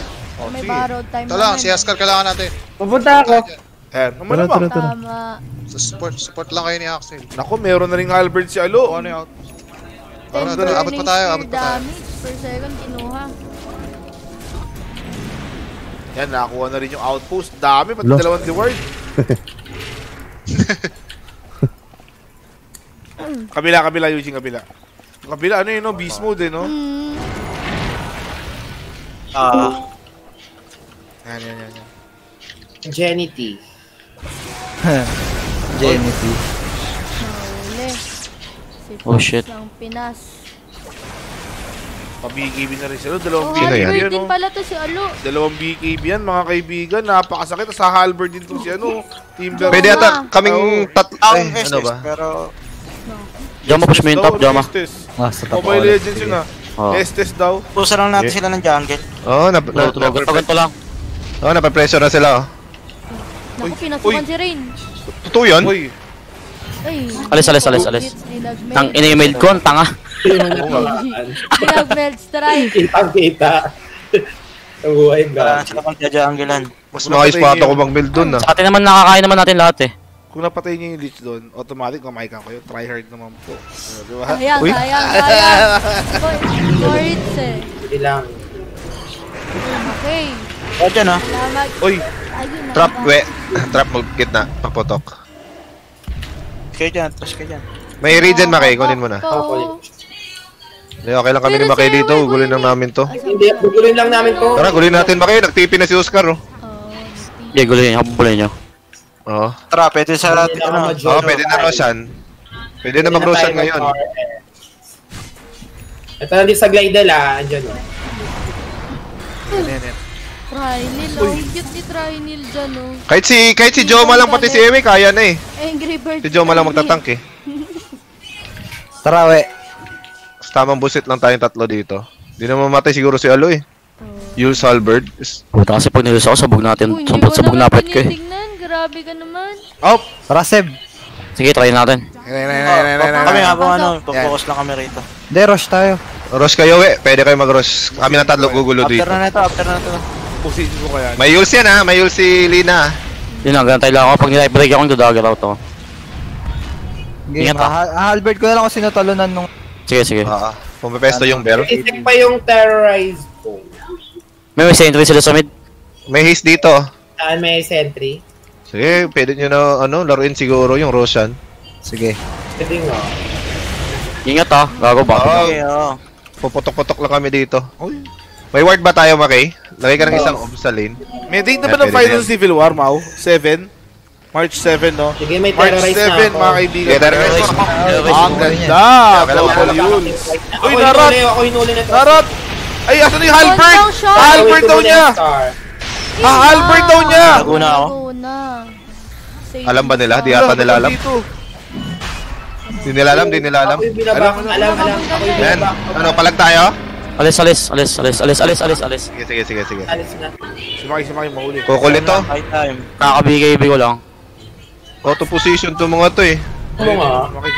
May borrowed time Ito lang, si Askar kailangan natin. Pupunta ako. Ayan, umano ba? Tama. Support lang kayo ni Axel. Naku, meron na rin Halberd si Alo. Ano yung out? Abot pa tayo, abot pa tayo. Damage per second kinuha. Yan, nakakuha na rin yung outpost. Dami, pati dalawang reward. Kabila, Eugene, kabila. Kabila, ano yun, no? Beast mode, eh, no? Yan. Jenny T. Jenny T. Oh shit. Ang Pinas. Pa-BKB na rin sila. Dalawang Oh, BKB Halberd yan, din no? pala to si Alo. Dalawang BKB yan, mga kaibigan. Napakasakit. Sa Halberd din to si ano. Timber. Pwede ata kaming ano ba? Pero... Joma, push mo yung top, Joma. Sa top Mobile Legends yun ah. Estes daw. Pusa lang natin sila ng jungle. Oo, Ganito lang. Oo, napapressure na sila oh. Naku, pinasukan si Rain. Totoo yun? Uy. Ay. Alis. Tang in-email ko, ang tanga. Nag-meld strike. Kita. Ang buhay ba? Sila kang junglean. Mas makaispata ko bang build dun ah. Sa atin naman nakakain naman natin lahat eh. Kung napatay niyo yung leech doon, automatic mamahikan kayo. Try hard naman po. Diba? Sayang. Norits eh. Ilang. Okay. O dyan ah. Salamat. Uy. Ayun na. Trap mo gitna, paputok. Kaya dyan, push ka dyan. May regen Makay, kunin mo na. Hindi, okay lang kami ni Makay dito, gulin lang namin to. Hindi, gugulin lang namin to. Tara, gulin natin Makay, nagtipi na si Oscar oh. Okay, gulin nyo. Oo. Tara, pwede sa lahat. Oo, pwede na Roshan. Pwede na mag-Roshan ngayon. Ito na din sa Glidel ah, andyan o. Yan. Trinil, oh. Cute ni Trinil dyan, oh. Kahit si Joma lang pati si Eme, kaya na eh. Angry Bird. Si Joma lang magtatank eh. Tara, we. Tamang busit lang tayong tatlo dito. Di na mamatay siguro si Alo eh. Yules Halberd. Puta kasi pag nilis ako, sabog natin. Sabog napit ko eh. Grabe ka naman. Op! Tara, Seb. Sige, try natin. Kami nga kung ano, focus lang kami rito. Hindi, rush tayo. Rush kayo eh. Pwede kayo mag-rush. Kami na tatlo gugulo dito. After na ito. Position ko kaya. May Yules yan ha. May Yules si Lina. Yun lang, ganun tayo lang ako. Pag nilife break ako, dodagger out ako. Game, Halberd ko na lang ako sinatalunan nung... Sige. Pumapesto yung bear. Isip pa yung terrorize ko. May sentry sila sa mid. May haste dito. May sentry. Sige, pwede nyo na laruin siguro yung Roshan. Sige. Pwede nga. Ingat ha, gago ba? Puputok-putok lang kami dito. May ward ba tayo, Makay? Lagay ka ng isang orb sa lane. May date na ba ng Final Civil War, Mau? 7? March 7, no? Sige, may March terrorize 7, na ako. mga kaibigan. Terrorize mo. Ang ganda! Double Yules. Uy, narat! Ako hinuli na ito. Narat! Ay, asan na yung Halberd? Halberd daw niya! Halberd daw niya! Naguna ako. Alam ba nila? Di ata nila alam. Di nila alam. Ako'y binabak. Alam. Ako'y Yan. binabak. Ano, palag tayo? Alis. Sige. Alis na. Sumakay, mahuli. Kukulit to. High time. Kakabigay ko lang. Auto position to mga to eh. Ano nga? Sumakay.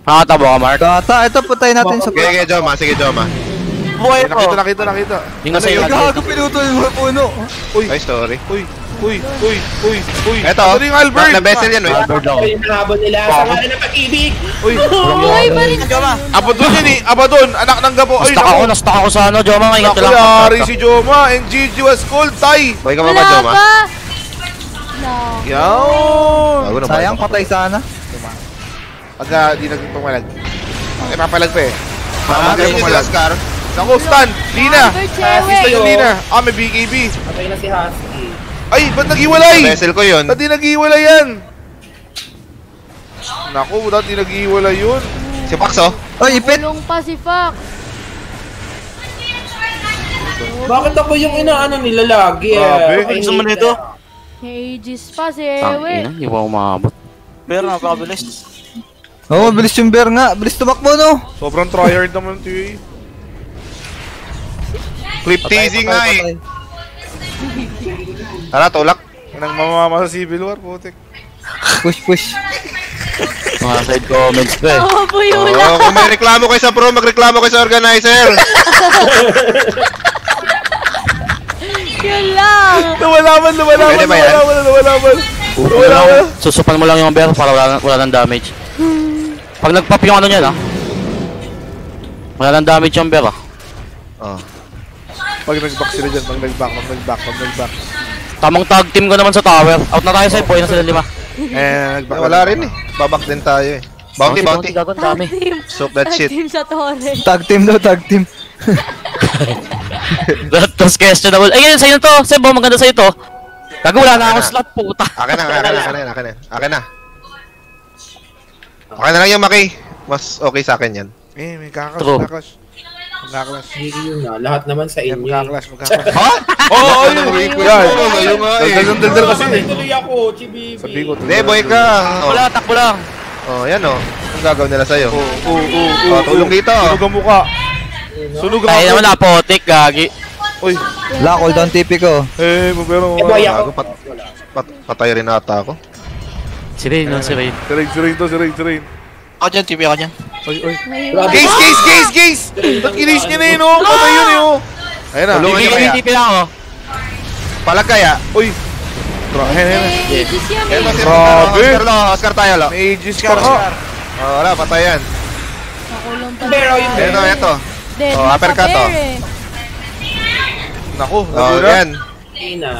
Nakatabo ka, Mark? Ito putay natin sa... Sige, Joma. Buhay ko. Nakita. Yung nasa yung Gago, pinutol mo puno. Ay, story. Uy. Eto, Ano yung Halberd? na-vessel yan eh. Ako yung nahabol nila sa ngalan ng pag-ibig. Uy. Buhay pa rin. Abadon yun eh. Abadon. Anak ng gapo. Ay, Nastuck ako sa ano, Joma. Ingat ka lang. Nakuyari si Joma. NGG was cold. Tay. Buhay ka ba ba, Joma? No. Yawn. Sayang, patay sana. Pagka di nagpapalag. Papalag pa eh. Patay niyo si Oscar. Naku, stun! Lina! Stun yung Lina. May BKB. Patay na si Husky. Ay, ba't nag-iwalay? Vessel ko yun. Ba't di nag-iwalay yan? Naku, ba't di nag-iwalay yun? Si Pax, oh. Ay, ipit! Tulong pa si Fox. Bakit ako yung inaano nila lagi Grabe. Okay, Gusto mo nito? May Aegis pa si Tangina, Ewe. hindi pa umabot. Pero napakabilis. Oo, bilis yung bear nga. Bilis tumakbo, no? Sobrang tryhard naman ito eh. Clip teasing nga eh. Tara, tulak. Nang mamama sa Civil War, putik. Push. Mga side comments ko eh. Oo, Buyula. Oo, kung may reklamo kayo sa pro, magreklamo kayo sa organizer. Yun lang. Lumalaban. Pwede ba yan? Susupan mo lang yung bear para wala nang damage. Pag nag-pop yung ano niya, wala nang damage yung bear, Oh. Pag nag-back sila dyan, pag nag-back. Tamang tag team ko naman sa tower. Out na tayo sa point na sila 5. Nag-back. Wala rin eh. Babak din tayo eh. Bounty. Gagon, dami. Soak that shit. Team sa Torre. Tag team daw, tag team. That's questionable. Ayun, sa'yo to. Sebo, maganda sa'yo to. Gago, wala na akong slot, puta. Akin na. Okay na lang yung Maki. Mas okay sa akin yan. May kakaklash. Yun na, lahat naman sa inyo. Magkakaklash. Ha? Oo, yun. Daldal kasi. Tuloy ako, Chibibi. Sabi ko, Hindi, boy ka. Wala, takbo lang. Oh, yan oh. Anong gagawin nila sa'yo? Tulong dito. Sunog ang mukha. Kaya naman napotik, gagi. Uy. Wala, cooldown TP ko. Pero... boy ako. Patay rin ata ako. Si Rain. Si Rain. Ako dyan, TV ako dyan. Gaze! Ba't kinis niya na yun, oh? Patay yun, oh. Ayun na. Tulungan niyo kaya. TP lang ako. Palag kaya. Uy. Ayun. Aegis yan Ito eh. si Grabe. Oscar tayo lo. May Aegis pa ka. Wala, patay yan. Nakulong pa. Pero yung Ito. Dead Oh, na uppercut, sa oh. bear eh. Naku, Oh, nagula. yan. Ina.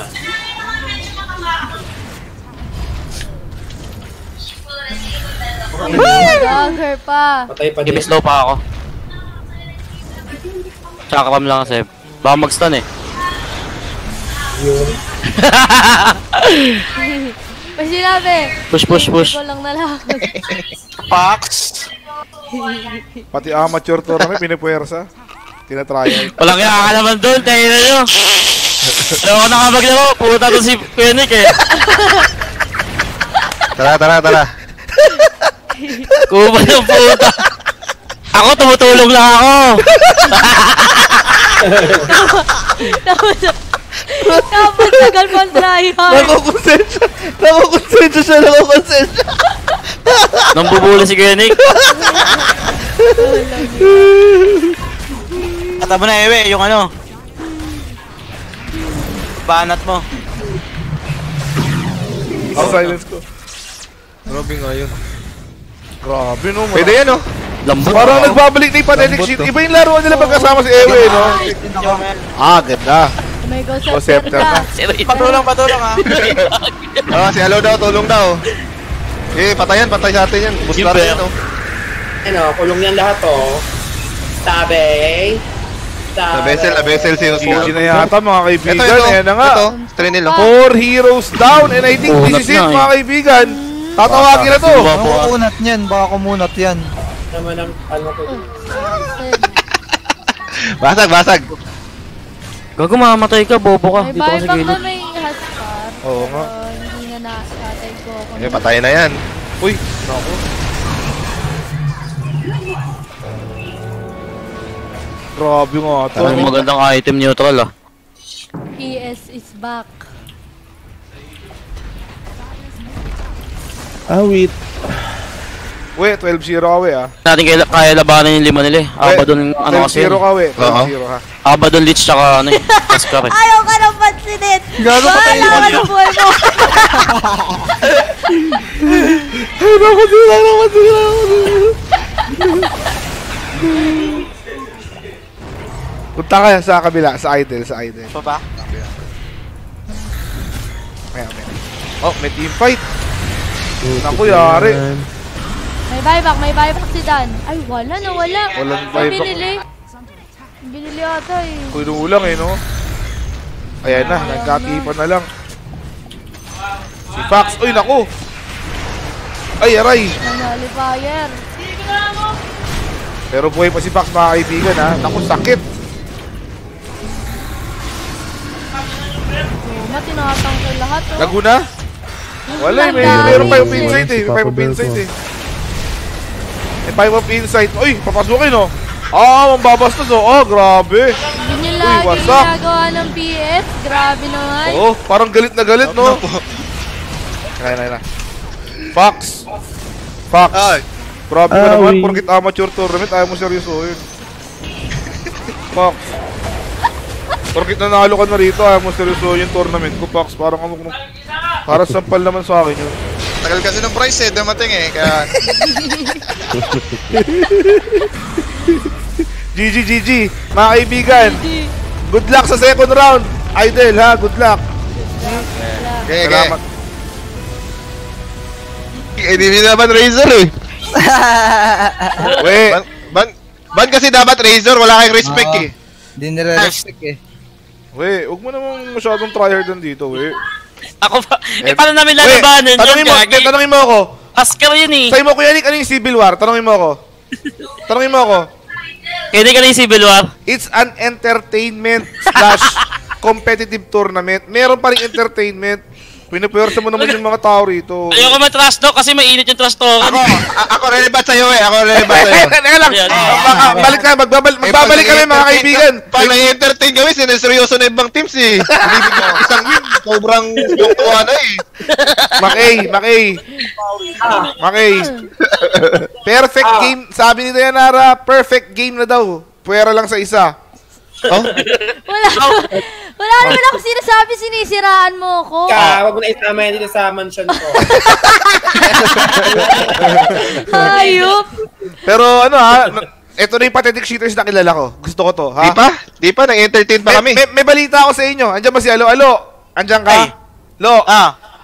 Dagger pa. Patay pa Give din. slow pa ako. Tsaka kam lang kasi. Baka mag-stun eh. Yun. May sinabi. Push. Hindi ko lang nalaman. Pax! Pati amateur tournament, pinipuwersa. Tinatry. Walang kaya ka naman doon, tayo na nyo. Alam ko nakapaglaro, puta to si Phoenix eh. Tara. Kuba yung puta. Ako, tumutulong lang ako. Tapos tagal mo try hard. Nakakonsensya siya. Nang bubuli si Phoenix. Kata mo na, Ewe, yung ano. Banat mo. Silence ko. Grabe nga yun. Grabe no. Pwede yan oh. Lambot. Parang nagbabalik na yung pathetic shit. Iba yung laruan nila pagkasama si Ewe, no? Ganda. May go O, scepter na. Patulong ha. Si Alo daw, tulong daw. Patay sa atin yan. Buslar yan oh. Ano, kulong yan lahat oh. Tabe. Na vessel si Oscar. GG na yata mga kaibigan. Ayan na nga. Ito, Trinil oh. 4 heroes down and I think this is it mga kaibigan. Tatawagin na to. Baka kumunat yan. Naman ang ano ko. Basag. Gago, mamamatay ka, bobo ka. May Dito ka sa buyback gilid. ba may Huskar? Oo nga. Hindi na nakatay ko. Patay na yan. Uy, naku. Grabe nga ito. Anong magandang item neutral ah. PS is back. Awit. Wait, 12-0 ka we ah. Natin kaya labanan yung 5 nila eh. Abaddon ano kasi. 12-0 ka we. 12-0 ka. Abaddon Lich tsaka ano eh. Huskar eh. Ayaw ka nang pansinin! Gago pa tayo. Bahala ka ng buhay mo! Punta ka sa kabila, sa idle. Baba. Ayan. Oh, may team fight. Naku, yari. May buyback si Dan. Ay, wala na, wala. Walang Ay, buyback. Binili ata eh. Kulang eh, no? Ayan na, nagkatipan na lang. Si Fox, uy, naku! Ay, aray! Nanali fire. Pero buhay pa si Fox, mga kaibigan, ha? Naku, sakit! Tinatangkay lahat, oh. Laguna? Wala, mayroon pa yung insight eh. May 5 of insight eh. May 5 of insight. Uy, papasukin, oh. Ah, mambabastos, oh. Oh, grabe. Hindi nyo lagi ginagawa ng PS. Grabe naman. Oo, parang galit na galit, no? Kaya na. Fox. Grabe ka naman. Porkit amateur tournament, ayaw mo seryosohin. Fox. Porkit nanalo ka na rito, ayaw mo seryosohin yung tournament ko, Fox. Parang sampal naman sa akin yun. Tagal kasi ng price eh, dumating eh, kaya... GG, mga kaibigan. Good luck sa second round. Idol, ha? Good luck. Okay. Hindi naman Razor eh. Ban kasi dapat Razor, wala kayong respect eh. Hindi nire-respect eh. Huwag mo naman masyadong tryhardan dito, Ako pa. Paano namin lalabanan yun, Gagi? Tanungin mo ako. Asker yun eh. Sa'yo mo, Kuya Nick, ano yung Civil War? Tanungin mo ako. Hindi ka na yung Civil War? It's an entertainment / competitive tournament. Meron pa rin entertainment. Pinapuwersa mo naman yung mga tao rito. Ayoko ma-trust talk kasi mainit yung trust talk. Ako relevant sa'yo eh. Teka lang. Balik na. Magbabalik kami mga kaibigan. Pag nai-entertain kami, sineseryoso na ibang teams eh. Binibigyan isang win. Sobrang tuwa na eh. Makay. Perfect game. Sabi ni Dayanara, perfect game na daw. Puwera lang sa isa. Wala naman ako sinasabi, sinisiraan mo ako. Wag mo na isama yan dito sa mansion ko. Hayop. Pero ano ito na yung pathetic cheaters na kilala ko. Gusto ko to, ha? Di pa, nag-entertain pa kami. May balita ako sa inyo. Andiyan ba si Alo? Andiyan kay?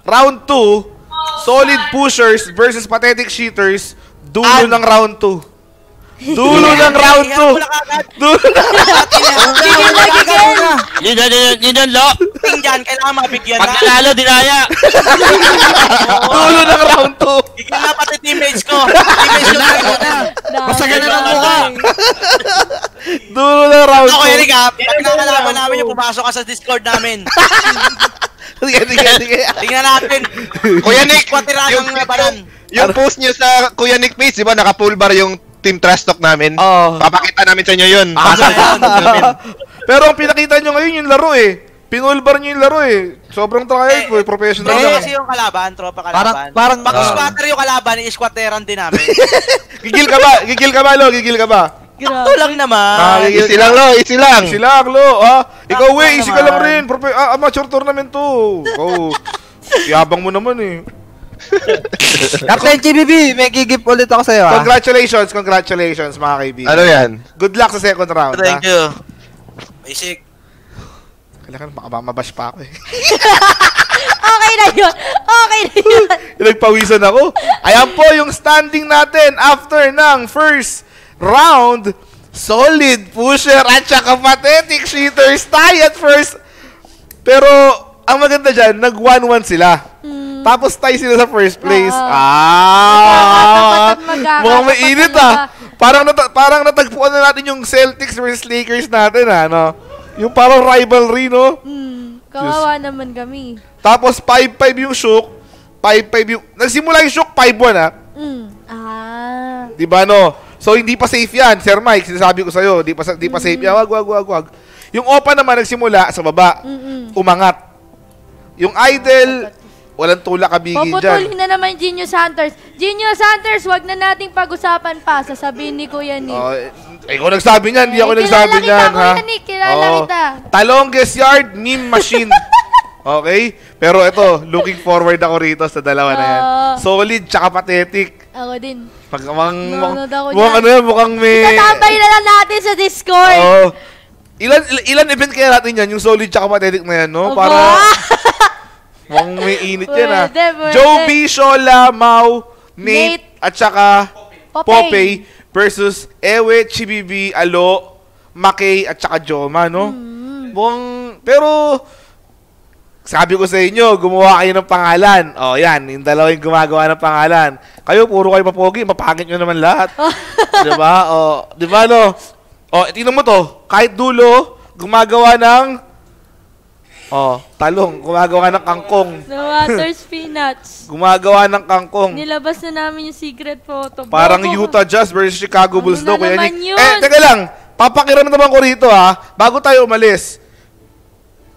Round 2, solid pushers versus pathetic cheaters. Dulo ng round 2. Dulo ng round 2. Yun, Lo. Tingnan, kailangan mabigyan na. Pag nanalo, dinaya. Dulo ng round 2. Gigil na pati teammates ko. Masagal na ng mukha. Dulo ng round 2. Ako, Eric, pag nakalaban namin yung pumasok ka sa Discord namin. Sige. Tingnan natin. Kuya Nick, yung post nyo sa Kuya Nick page, di ba, naka-full bar yung Team Trash Talk namin. Papakita namin sa inyo yun. Pero ang pinakita nyo ngayon yung laro eh. Pinulbar nyo yung laro eh. Sobrang tryhard po, professional lang. Kasi yung kalaban, tropa kalaban. Parang squatter yung kalaban, i-squatteran din namin. Gigil ka ba, Lo? Ito lang naman. Easy lang, Lo. Ikaw, easy ka lang rin. Amateur tournament to. Yabang mo naman eh. Captain GBB, may gigip ulit ako sa'yo, ha? Congratulations, mga kaibigan. Ano yan? Good luck sa second round, Thank you. Basic. Kailangan mabash pa ako eh. Okay na yun. Nagpawisan ako. Ayan po yung standing natin after ng first round. Solid pusher at saka pathetic cheaters tie at first. Pero ang maganda dyan, nag-1-1 sila. Tapos tie sila sa first place. Mukhang mainit Parang natagpuan na natin yung Celtics versus Lakers natin no? Yung parang rivalry, no? Kawawa naman kami. Tapos 5-5 yung Shook. 5-5 yung... Nagsimula yung Shook 5-1 Diba, no? So hindi pa safe yan, Sir Mike. Sinasabi ko sa'yo, di pa safe yan. Wag. Yung Opa naman nagsimula sa baba. Umangat. Yung Idol, walang tulak kabigin dyan. Puputulin na naman Genius Hunters. Genius Hunters, wag na nating pag-usapan pa. Sasabihin ni Kuya Nick. Ikaw nagsabi niyan, hindi ako nagsabi niyan. Kuya Nick, kilala kita. Talongest yard, meme machine. Okay? Pero ito, looking forward ako rito sa dalawa na yan. Solid tsaka pathetic. Ako din. Mukhang may... Itatambay na lang natin sa Discord. Ilan event kaya natin yan? Yung solid tsaka pathetic na yan, no? Para... Mukhang may init yan, ha? Joby, Shola, Mau, Nate, at saka Popeye versus Ewe, Chibibi, Alo, Makay, at saka Joma, no? Pero, sabi ko sa inyo, gumawa kayo ng pangalan. O, yan, yung dalawa yung gumagawa ng pangalan. Kayo, puro kayo mapogi, mapangit nyo naman lahat. Diba? O, diba, no? O, tingnan mo to. Kahit dulo, gumagawa ng talong. Gumagawa ng kangkong. The water spinach. Gumagawa ng kangkong. Nilabas na namin yung secret photo. Parang Utah Jazz versus Chicago Bulls daw. Ano naman yun? Teka lang. Papakiramdaman ko rito, ha. Bago tayo umalis.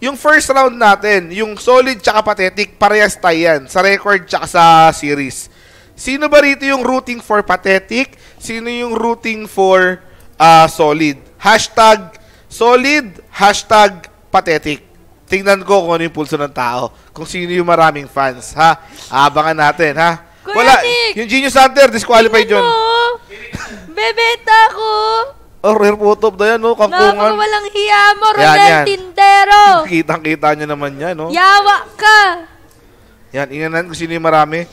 Yung first round natin, yung solid tsaka pathetic, parehas tayo yan. Sa record tsaka sa series. Sino ba rito yung rooting for pathetic? Sino yung rooting for solid? Hashtag solid, hashtag pathetic. Tingnan ko kung ano yung pulso ng tao. Kung sino yung maraming fans, ha? Abangan natin, ha? Kuya Wala. Nick! Yung Genius Hunter, disqualified yun. Bebeta ko! Rare photo na yan, no? Kangkungan. Walang hiya mo, Yan, Ronel yan. Tindero! Kitang-kita nyo naman yan, no? Yawa ka! Yan, ingnan kung sino yung marami.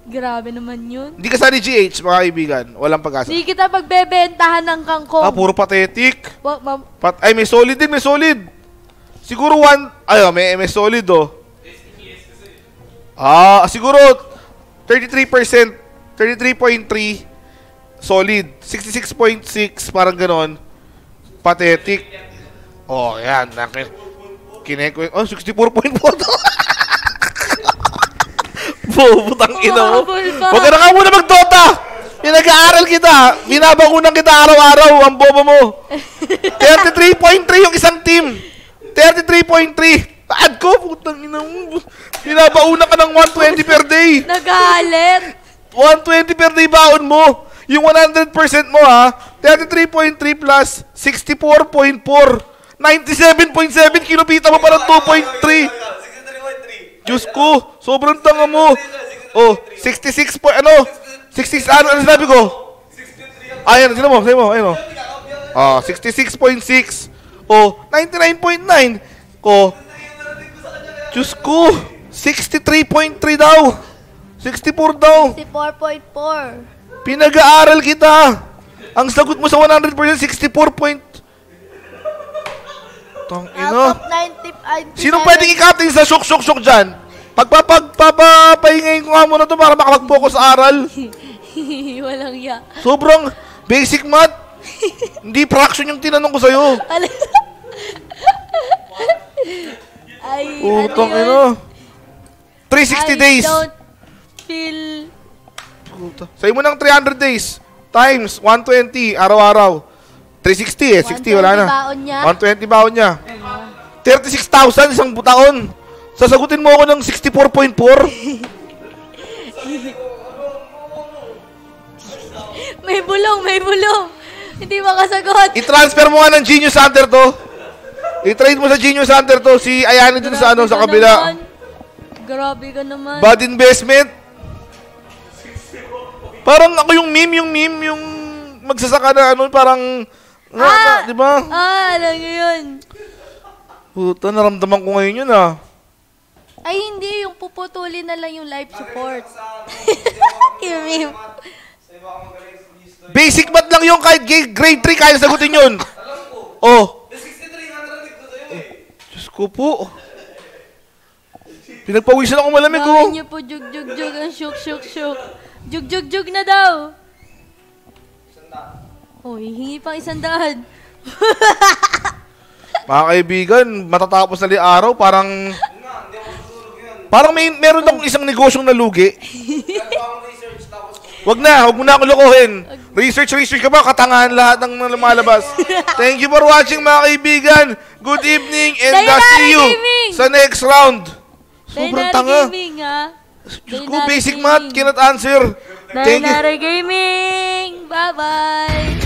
Grabe naman yun. Hindi ka sa GH, mga kaibigan. Walang pag-asa. Hindi kita pagbebentahan ng kangkong. Puro pathetic. Ay, may solid din, may solid. Siguro may solid, oh. Siguro 33%, 33.3 solid, 66.6 parang ganon. Pathetic. Oh, yan. Kineko. 64.4 to. Butang ina mo. Huwag ka na nga muna mag-Dota. Pinag-aaral kita. Binabangunan kita araw-araw. Ang bobo mo. 33.3 yung isang team. 33.3. Taad ko. Putang ina mo. Binabauna ka ng 120 per day. Nagalit. 120 per day baon mo. Yung 100% mo, ha. 33.3 plus 64.4. 97.7. Kinupita mo pa ng 2.3. Diyos ko. Sobrang tanga mo. 66 po. 66. Ano sinabi ko? Ayan. Sino mo? Ayun mo. 66.6. 99.9 ko. Diyos ko. 63.3 daw. 64 daw. 64.4. Pinag-aaral kita. Ang sagot mo sa 100% 64 point. Out of 90. Sino pwedeng i-captain sa shock dyan? Papahingayin ko nga muna to para makapag-focus sa aral. Walang ya. Sobrang basic math. Hindi fraction yung tinanong ko sa'yo. Utang ino. 360 days. I don't feel... Sa'yo mo ng 300 days. Times 120 araw-araw. 360 60 wala na. 120 baon niya. 36,000 isang taon. Sasagutin mo ako ng 64.4. May bulong. Hindi makasagot. I-transfer mo nga ng Genius Hunter to. I-trade mo sa Genius Hunter to. Si Ayani dun sa sa kabila. Grabe ka naman. Bad investment. Parang ako yung meme, yung magsasaka na parang, di ba? Alam nyo yun. Puta, naramdaman ko ngayon yun, Ay, hindi. Yung puputulin na lang yung life support. Yung meme. Basic math lang yung kahit grade 3 kaya sagutin yun. Diyos ko po. Pinagpawisan ako malamig, Bakit niyo po jug. Ang shook. Jug na daw. Hingi pang 100. Mga kaibigan, matatapos na araw, parang meron akong isang negosyong nalugi. Wag mo na ako lokohin. Research ka ba? Katangahan lahat ng lumalabas. Thank you for watching, mga kaibigan. Good evening and see you sa next round. Sobrang tanga. Diyos ko, basic math, cannot answer. Thank you. Gaming! Bye-bye!